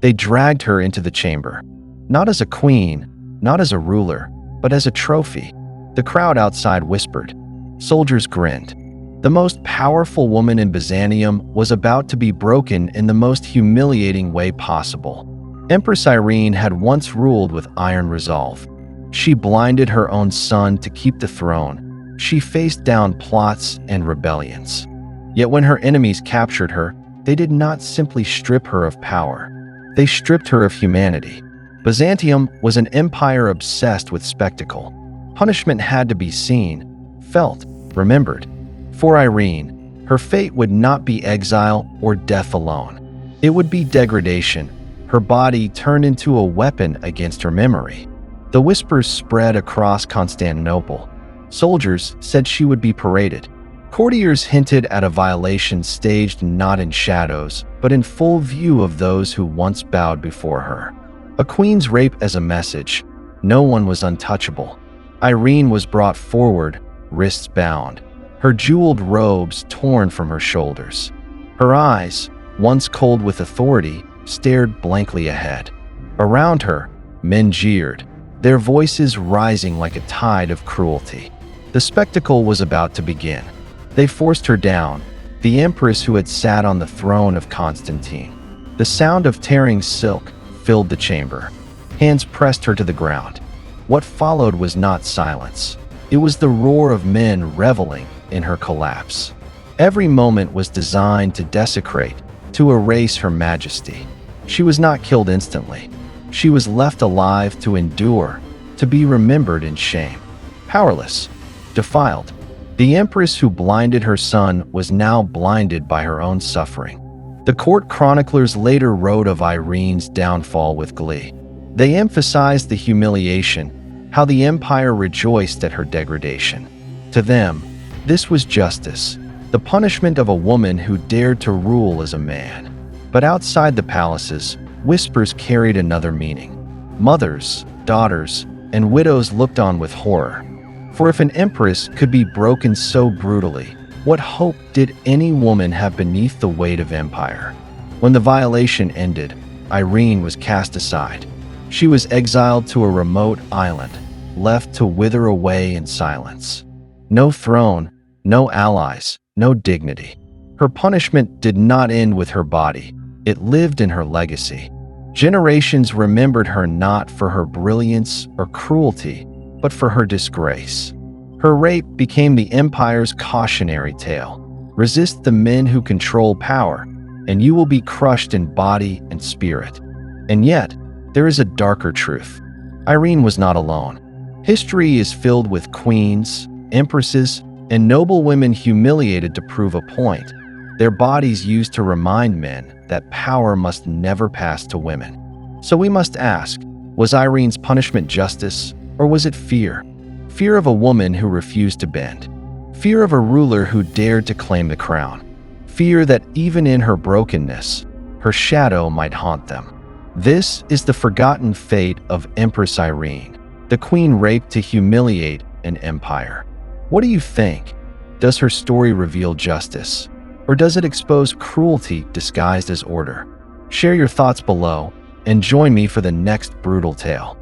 They dragged her into the chamber, not as a queen, not as a ruler, but as a trophy. The crowd outside whispered. Soldiers grinned. The most powerful woman in Byzantium was about to be broken in the most humiliating way possible. Empress Irene had once ruled with iron resolve. She blinded her own son to keep the throne. She faced down plots and rebellions. Yet when her enemies captured her, they did not simply strip her of power. They stripped her of humanity. Byzantium was an empire obsessed with spectacle. Punishment had to be seen, felt, remembered. For Irene, her fate would not be exile or death alone. It would be degradation, her body turned into a weapon against her memory. The whispers spread across Constantinople. Soldiers said she would be paraded. Courtiers hinted at a violation staged not in shadows, but in full view of those who once bowed before her. A queen's rape as a message. No one was untouchable. Irene was brought forward, wrists bound, her jeweled robes torn from her shoulders. Her eyes, once cold with authority, stared blankly ahead. Around her, men jeered, their voices rising like a tide of cruelty. The spectacle was about to begin. They forced her down, the empress who had sat on the throne of Constantine. The sound of tearing silk filled the chamber. Hands pressed her to the ground. What followed was not silence. It was the roar of men reveling in her collapse. Every moment was designed to desecrate, to erase her majesty. She was not killed instantly. She was left alive to endure, to be remembered in shame. Powerless, defiled. The empress who blinded her son was now blinded by her own suffering. The court chroniclers later wrote of Irene's downfall with glee. They emphasized the humiliation, how the empire rejoiced at her degradation. To them, this was justice, the punishment of a woman who dared to rule as a man. But outside the palaces, whispers carried another meaning. Mothers, daughters, and widows looked on with horror. For if an empress could be broken so brutally, what hope did any woman have beneath the weight of empire? When the violation ended, Irene was cast aside. She was exiled to a remote island, left to wither away in silence. No throne, no allies, no dignity. Her punishment did not end with her body. It lived in her legacy. Generations remembered her not for her brilliance or cruelty, but for her disgrace. Her rape became the empire's cautionary tale. Resist the men who control power, and you will be crushed in body and spirit. And yet, there is a darker truth. Irene was not alone. History is filled with queens, empresses, and noble women humiliated to prove a point, their bodies used to remind men that power must never pass to women. So we must ask, was Irene's punishment justice, or was it fear? Fear of a woman who refused to bend. Fear of a ruler who dared to claim the crown. Fear that even in her brokenness, her shadow might haunt them. This is the forgotten fate of Empress Irene, the queen raped to humiliate an empire. What do you think? Does her story reveal justice, or does it expose cruelty disguised as order? Share your thoughts below and join me for the next brutal tale.